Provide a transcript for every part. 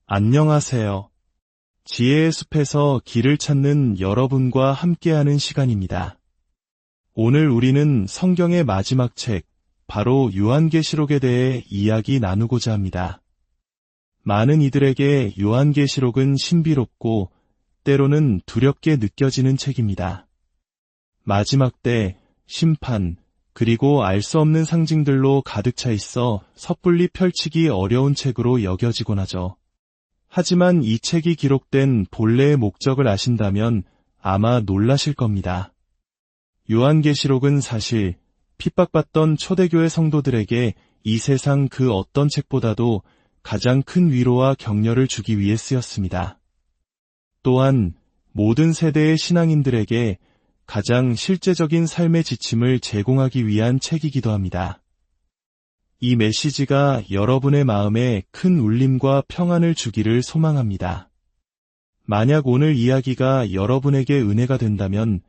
안녕하세요. 지혜의 숲에서 길을 찾는 여러분과 함께하는 시간입니다. 오늘 우리는 성경의 마지막 책, 바로 요한계시록에 대해 이야기 나누고자 합니다. 많은 이들에게 요한계시록은 신비롭고 때로는 두렵게 느껴지는 책입니다. 마지막 때, 심판, 그리고 알 수 없는 상징들로 가득 차 있어 섣불리 펼치기 어려운 책으로 여겨지곤 하죠. 하지만 이 책이 기록된 본래의 목적을 아신다면 아마 놀라실 겁니다. 요한계시록은 사실 핍박받던 초대교회 성도들에게 이 세상 그 어떤 책보다도 가장 큰 위로와 격려를 주기 위해 쓰였습니다. 또한 모든 세대의 신앙인들에게 가장 실제적인 삶의 지침을 제공하기 위한 책이기도 합니다. 이 메시지가 여러분의 마음에 큰 울림과 평안을 주기를 소망합니다. 만약 오늘 이야기가 여러분에게 은혜가 된다면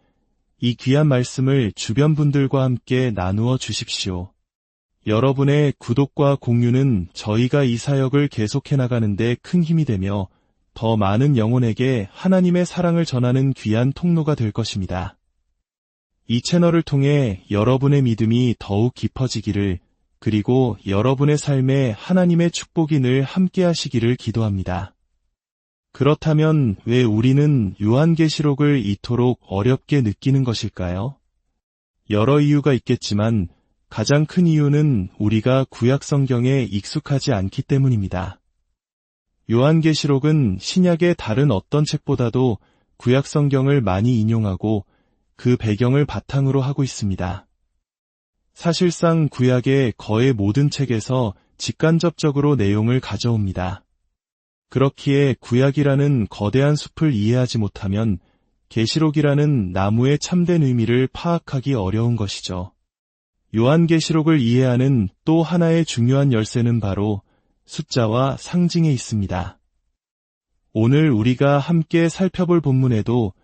이 귀한 말씀을 주변 분들과 함께 나누어 주십시오. 여러분의 구독과 공유는 저희가 이 사역을 계속해 나가는데 큰 힘이 되며 더 많은 영혼에게 하나님의 사랑을 전하는 귀한 통로가 될 것입니다. 이 채널을 통해 여러분의 믿음이 더욱 깊어지기를, 그리고 여러분의 삶에 하나님의 축복이 늘 함께 하시기를 기도합니다. 그렇다면 왜 우리는 요한계시록을 이토록 어렵게 느끼는 것일까요? 여러 이유가 있겠지만 가장 큰 이유는 우리가 구약 성경에 익숙하지 않기 때문입니다. 요한계시록은 신약의 다른 어떤 책보다도 구약 성경을 많이 인용하고 그 배경을 바탕으로 하고 있습니다. 사실상 구약의 거의 모든 책에서 직간접적으로 내용을 가져옵니다. 그렇기에 구약이라는 거대한 숲을 이해하지 못하면 계시록이라는 나무의 참된 의미를 파악하기 어려운 것이죠. 요한계시록을 이해하는 또 하나의 중요한 열쇠는 바로 숫자와 상징에 있습니다. 오늘 우리가 함께 살펴볼 본문에도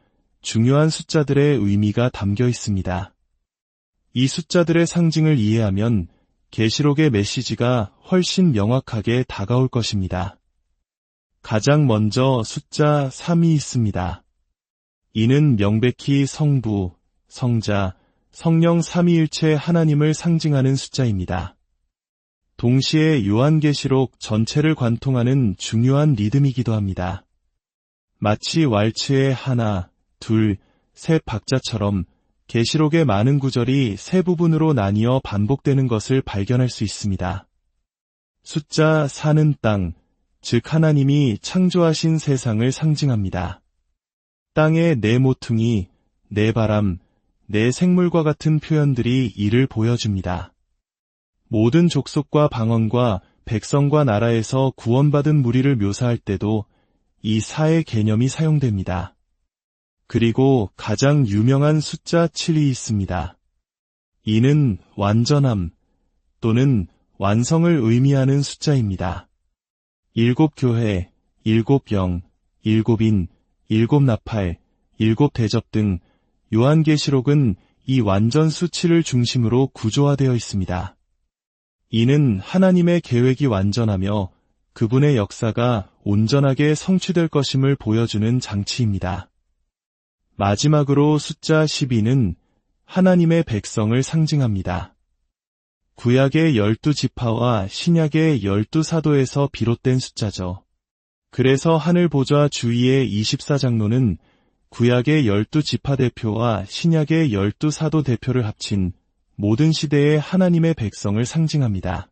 중요한 숫자들의 의미가 담겨 있습니다. 이 숫자들의 상징을 이해하면 계시록의 메시지가 훨씬 명확하게 다가올 것입니다. 가장 먼저 숫자 3이 있습니다. 이는 명백히 성부, 성자, 성령 삼위일체 하나님을 상징하는 숫자입니다. 동시에 요한계시록 전체를 관통하는 중요한 리듬이기도 합니다. 마치 왈츠의 하나, 둘, 셋 박자처럼 계시록의 많은 구절이 세 부분으로 나뉘어 반복되는 것을 발견할 수 있습니다. 숫자 4는 땅, 즉 하나님이 창조하신 세상을 상징합니다. 땅의 네 모퉁이, 네 바람, 네 생물과 같은 표현들이 이를 보여줍니다. 모든 족속과 방언과 백성과 나라에서 구원받은 무리를 묘사할 때도 이 사의 개념이 사용됩니다. 그리고 가장 유명한 숫자 7이 있습니다. 이는 완전함 또는 완성을 의미하는 숫자입니다. 7교회, 7영, 7인, 7나팔, 7대접 등 요한계시록은 이 완전 수치를 중심으로 구조화되어 있습니다. 이는 하나님의 계획이 완전하며 그분의 역사가 온전하게 성취될 것임을 보여주는 장치입니다. 마지막으로 숫자 12는 하나님의 백성을 상징합니다. 구약의 12지파와 신약의 12사도에서 비롯된 숫자죠. 그래서 하늘 보좌 주위의 24장로는 구약의 12지파 대표와 신약의 12사도 대표를 합친 모든 시대의 하나님의 백성을 상징합니다.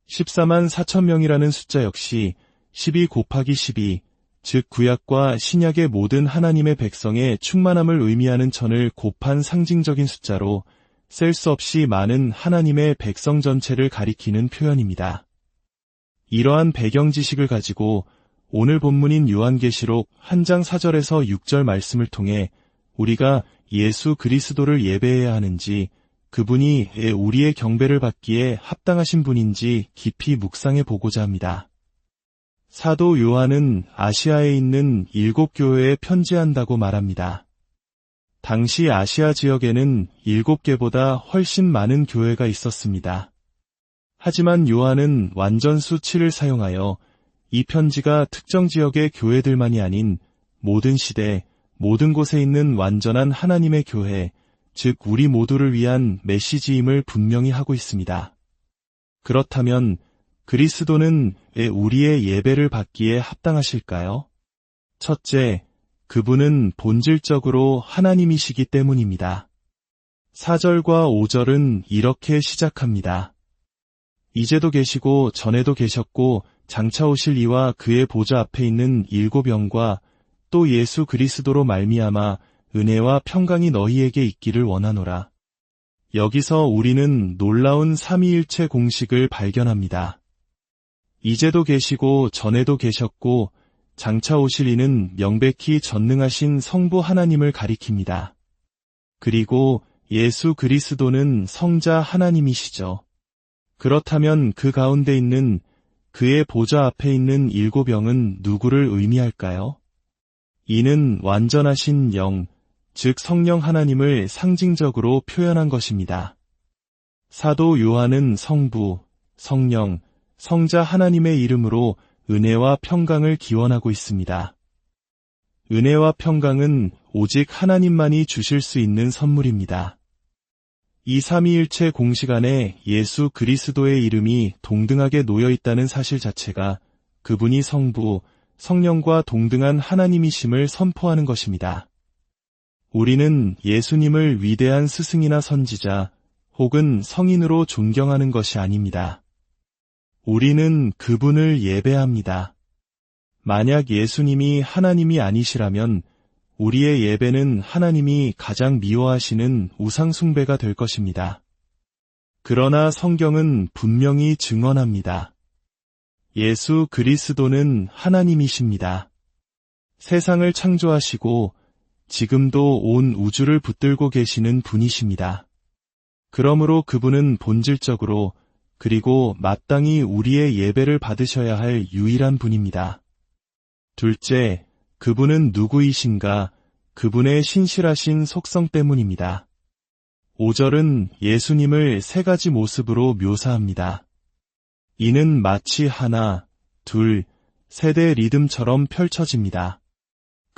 14만 4천 명이라는 숫자 역시 12 곱하기 12, 즉 구약과 신약의 모든 하나님의 백성의 충만함을 의미하는 천을 곱한 상징적인 숫자로 셀 수 없이 많은 하나님의 백성 전체를 가리키는 표현입니다. 이러한 배경 지식을 가지고 오늘 본문인 요한계시록 1장 4절에서 6절 말씀을 통해 우리가 예수 그리스도를 예배해야 하는지, 그분이 우리의 경배를 받기에 합당하신 분인지 깊이 묵상해 보고자 합니다. 사도 요한은 아시아에 있는 7교회에 편지한다고 말합니다. 당시 아시아 지역에는 7개보다 훨씬 많은 교회가 있었습니다. 하지만 요한은 완전수 7을 사용하여 이 편지가 특정 지역의 교회들만이 아닌 모든 시대, 모든 곳에 있는 완전한 하나님의 교회, 즉 우리 모두를 위한 메시지임을 분명히 하고 있습니다. 그렇다면 그리스도는 왜 우리의 예배를 받기에 합당하실까요? 첫째, 그분은 본질적으로 하나님이시기 때문입니다. 4절과 5절은 이렇게 시작합니다. 이제도 계시고 전에도 계셨고 장차 오실 이와 그의 보좌 앞에 있는 7 영과 또 예수 그리스도로 말미암아 은혜와 평강이 너희에게 있기를 원하노라. 여기서 우리는 놀라운 삼위일체 공식을 발견합니다. 이제도 계시고 전에도 계셨고 장차 오실 이는 명백히 전능하신 성부 하나님을 가리킵니다. 그리고 예수 그리스도는 성자 하나님이시죠. 그렇다면 그 가운데 있는 그의 보좌 앞에 있는 7 영은 누구를 의미할까요? 이는 완전하신 영, 즉 성령 하나님을 상징적으로 표현한 것입니다. 사도 요한은 성부, 성령, 성자 하나님의 이름으로 은혜와 평강을 기원하고 있습니다. 은혜와 평강은 오직 하나님만이 주실 수 있는 선물입니다. 이 삼위일체 공식 안에 예수 그리스도의 이름이 동등하게 놓여 있다는 사실 자체가 그분이 성부, 성령과 동등한 하나님이심을 선포하는 것입니다. 우리는 예수님을 위대한 스승이나 선지자 혹은 성인으로 존경하는 것이 아닙니다. 우리는 그분을 예배합니다. 만약 예수님이 하나님이 아니시라면 우리의 예배는 하나님이 가장 미워하시는 우상숭배가 될 것입니다. 그러나 성경은 분명히 증언합니다. 예수 그리스도는 하나님이십니다. 세상을 창조하시고 지금도 온 우주를 붙들고 계시는 분이십니다. 그러므로 그분은 본질적으로 그리고 마땅히 우리의 예배를 받으셔야 할 유일한 분입니다. 둘째, 그분은 누구이신가? 그분의 신실하신 속성 때문입니다. 5절은 예수님을 3가지 모습으로 묘사합니다. 이는 마치 하나, 둘, 셋의 리듬처럼 펼쳐집니다.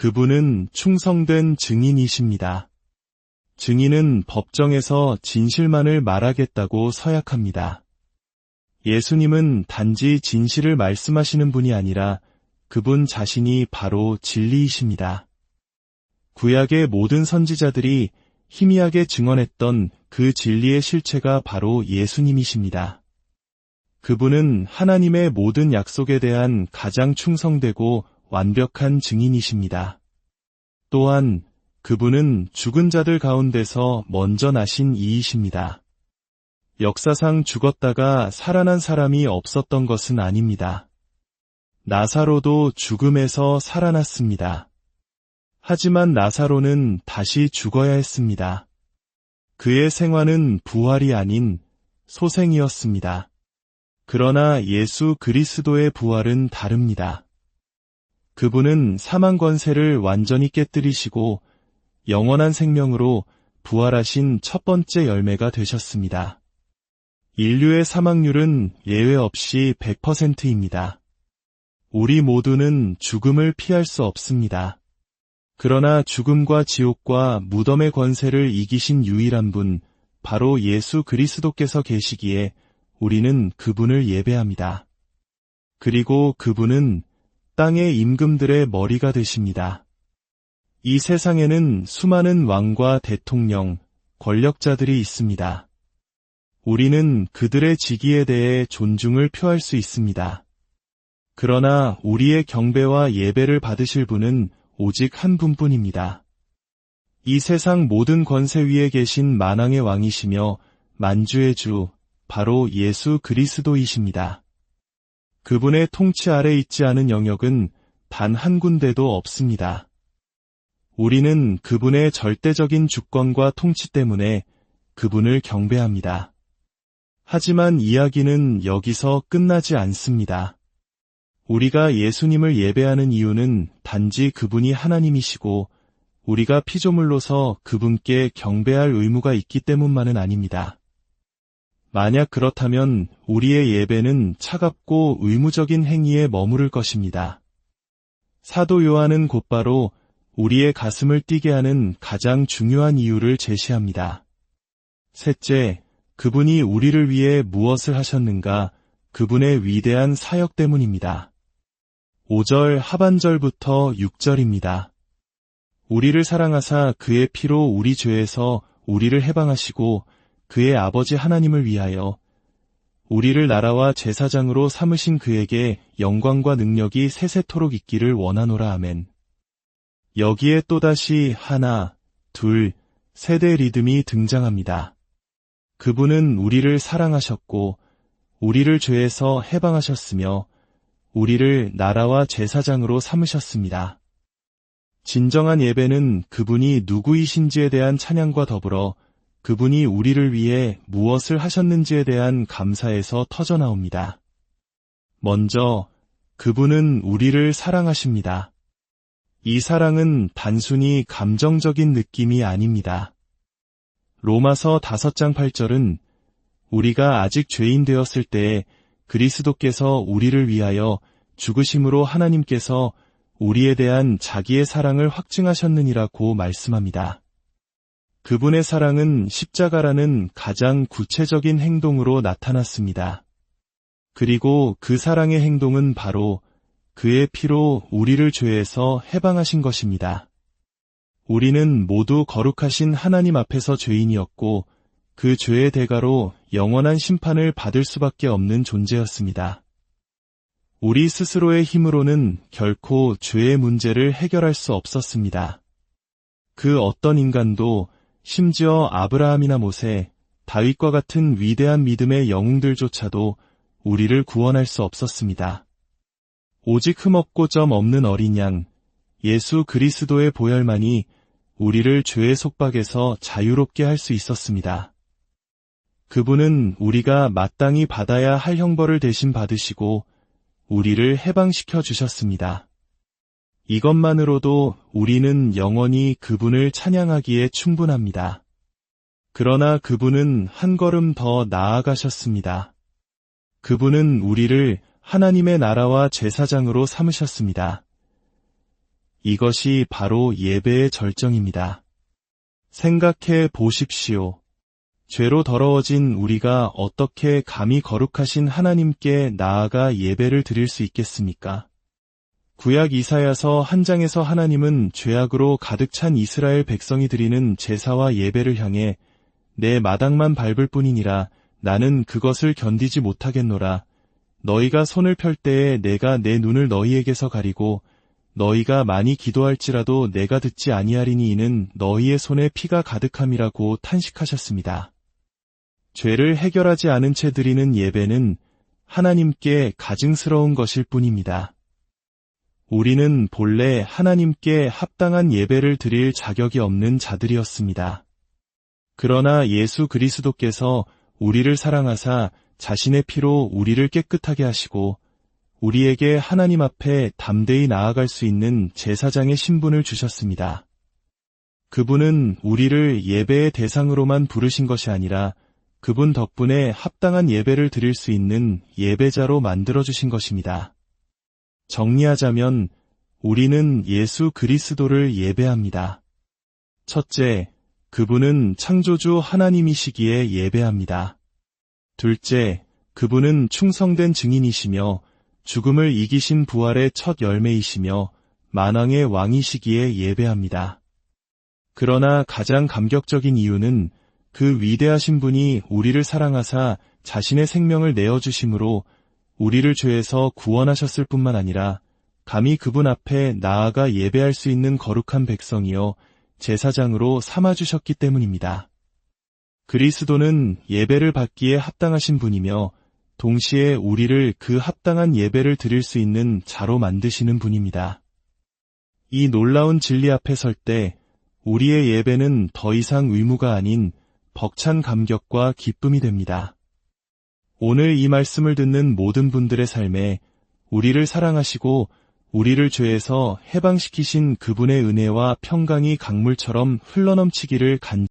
그분은 충성된 증인이십니다. 증인은 법정에서 진실만을 말하겠다고 서약합니다. 예수님은 단지 진실을 말씀하시는 분이 아니라 그분 자신이 바로 진리이십니다. 구약의 모든 선지자들이 희미하게 증언했던 그 진리의 실체가 바로 예수님이십니다. 그분은 하나님의 모든 약속에 대한 가장 충성되고 완벽한 증인이십니다. 또한 그분은 죽은 자들 가운데서 먼저 나신 이이십니다. 역사상 죽었다가 살아난 사람이 없었던 것은 아닙니다. 나사로도 죽음에서 살아났습니다. 하지만 나사로는 다시 죽어야 했습니다. 그의 생화는 부활이 아닌 소생이었습니다. 그러나 예수 그리스도의 부활은 다릅니다. 그분은 사망 권세를 완전히 깨뜨리시고 영원한 생명으로 부활하신 첫 번째 열매가 되셨습니다. 인류의 사망률은 예외 없이 100%입니다. 우리 모두는 죽음을 피할 수 없습니다. 그러나 죽음과 지옥과 무덤의 권세를 이기신 유일한 분, 바로 예수 그리스도께서 계시기에 우리는 그분을 예배합니다. 그리고 그분은 땅의 임금들의 머리가 되십니다. 이 세상에는 수많은 왕과 대통령, 권력자들이 있습니다. 우리는 그들의 직위에 대해 존중을 표할 수 있습니다. 그러나 우리의 경배와 예배를 받으실 분은 오직 한 분뿐입니다. 이 세상 모든 권세 위에 계신 만왕의 왕이시며 만주의 주, 바로 예수 그리스도이십니다. 그분의 통치 아래 있지 않은 영역은 단 한 군데도 없습니다. 우리는 그분의 절대적인 주권과 통치 때문에 그분을 경배합니다. 하지만 이야기는 여기서 끝나지 않습니다. 우리가 예수님을 예배하는 이유는 단지 그분이 하나님이시고 우리가 피조물로서 그분께 경배할 의무가 있기 때문만은 아닙니다. 만약 그렇다면 우리의 예배는 차갑고 의무적인 행위에 머무를 것입니다. 사도 요한은 곧바로 우리의 가슴을 뛰게 하는 가장 중요한 이유를 제시합니다. 셋째, 그분이 우리를 위해 무엇을 하셨는가? 그분의 위대한 사역 때문입니다. 5절 하반절부터 6절입니다. 우리를 사랑하사 그의 피로 우리 죄에서 우리를 해방하시고 그의 아버지 하나님을 위하여 우리를 나라와 제사장으로 삼으신 그에게 영광과 능력이 세세토록 있기를 원하노라. 아멘. 여기에 또다시 하나, 둘, 셋의 리듬이 등장합니다. 그분은 우리를 사랑하셨고 우리를 죄에서 해방하셨으며 우리를 나라와 제사장으로 삼으셨습니다. 진정한 예배는 그분이 누구이신지에 대한 찬양과 더불어 그분이 우리를 위해 무엇을 하셨는지에 대한 감사에서 터져나옵니다. 먼저 그분은 우리를 사랑하십니다. 이 사랑은 단순히 감정적인 느낌이 아닙니다. 로마서 5장 8절은 우리가 아직 죄인 되었을 때에 그리스도께서 우리를 위하여 죽으심으로 하나님께서 우리에 대한 자기의 사랑을 확증하셨느니라고 말씀합니다. 그분의 사랑은 십자가라는 가장 구체적인 행동으로 나타났습니다. 그리고 그 사랑의 행동은 바로 그의 피로 우리를 죄에서 해방하신 것입니다. 우리는 모두 거룩하신 하나님 앞에서 죄인이었고 그 죄의 대가로 영원한 심판을 받을 수밖에 없는 존재였습니다. 우리 스스로의 힘으로는 결코 죄의 문제를 해결할 수 없었습니다. 그 어떤 인간도 심지어 아브라함이나 모세, 다윗과 같은 위대한 믿음의 영웅들조차도 우리를 구원할 수 없었습니다. 오직 흠없고 점 없는 어린 양, 예수 그리스도의 보혈만이 우리를 죄의 속박에서 자유롭게 할 수 있었습니다. 그분은 우리가 마땅히 받아야 할 형벌을 대신 받으시고 우리를 해방시켜 주셨습니다. 이것만으로도 우리는 영원히 그분을 찬양하기에 충분합니다. 그러나 그분은 한 걸음 더 나아가셨습니다. 그분은 우리를 하나님의 나라와 제사장으로 삼으셨습니다. 이것이 바로 예배의 절정입니다. 생각해 보십시오. 죄로 더러워진 우리가 어떻게 감히 거룩하신 하나님께 나아가 예배를 드릴 수 있겠습니까? 구약 이사야서 한 장에서 하나님은 죄악으로 가득 찬 이스라엘 백성이 드리는 제사와 예배를 향해 내 마당만 밟을 뿐이니라 나는 그것을 견디지 못하겠노라. 너희가 손을 펼 때에 내가 내 눈을 너희에게서 가리고 너희가 많이 기도할지라도 내가 듣지 아니하리니 이는 너희의 손에 피가 가득함이라고 탄식하셨습니다. 죄를 해결하지 않은 채 드리는 예배는 하나님께 가증스러운 것일 뿐입니다. 우리는 본래 하나님께 합당한 예배를 드릴 자격이 없는 자들이었습니다. 그러나 예수 그리스도께서 우리를 사랑하사 자신의 피로 우리를 깨끗하게 하시고 우리에게 하나님 앞에 담대히 나아갈 수 있는 제사장의 신분을 주셨습니다. 그분은 우리를 예배의 대상으로만 부르신 것이 아니라 그분 덕분에 합당한 예배를 드릴 수 있는 예배자로 만들어주신 것입니다. 정리하자면 우리는 예수 그리스도를 예배합니다. 첫째, 그분은 창조주 하나님이시기에 예배합니다. 둘째, 그분은 충성된 증인이시며 죽음을 이기신 부활의 첫 열매이시며 만왕의 왕이시기에 예배합니다. 그러나 가장 감격적인 이유는 그 위대하신 분이 우리를 사랑하사 자신의 생명을 내어주심으로 우리를 죄에서 구원하셨을 뿐만 아니라 감히 그분 앞에 나아가 예배할 수 있는 거룩한 백성이요 제사장으로 삼아주셨기 때문입니다. 그리스도는 예배를 받기에 합당하신 분이며 동시에 우리를 그 합당한 예배를 드릴 수 있는 자로 만드시는 분입니다. 이 놀라운 진리 앞에 설 때 우리의 예배는 더 이상 의무가 아닌 벅찬 감격과 기쁨이 됩니다. 오늘 이 말씀을 듣는 모든 분들의 삶에 우리를 사랑하시고 우리를 죄에서 해방시키신 그분의 은혜와 평강이 강물처럼 흘러넘치기를 간절히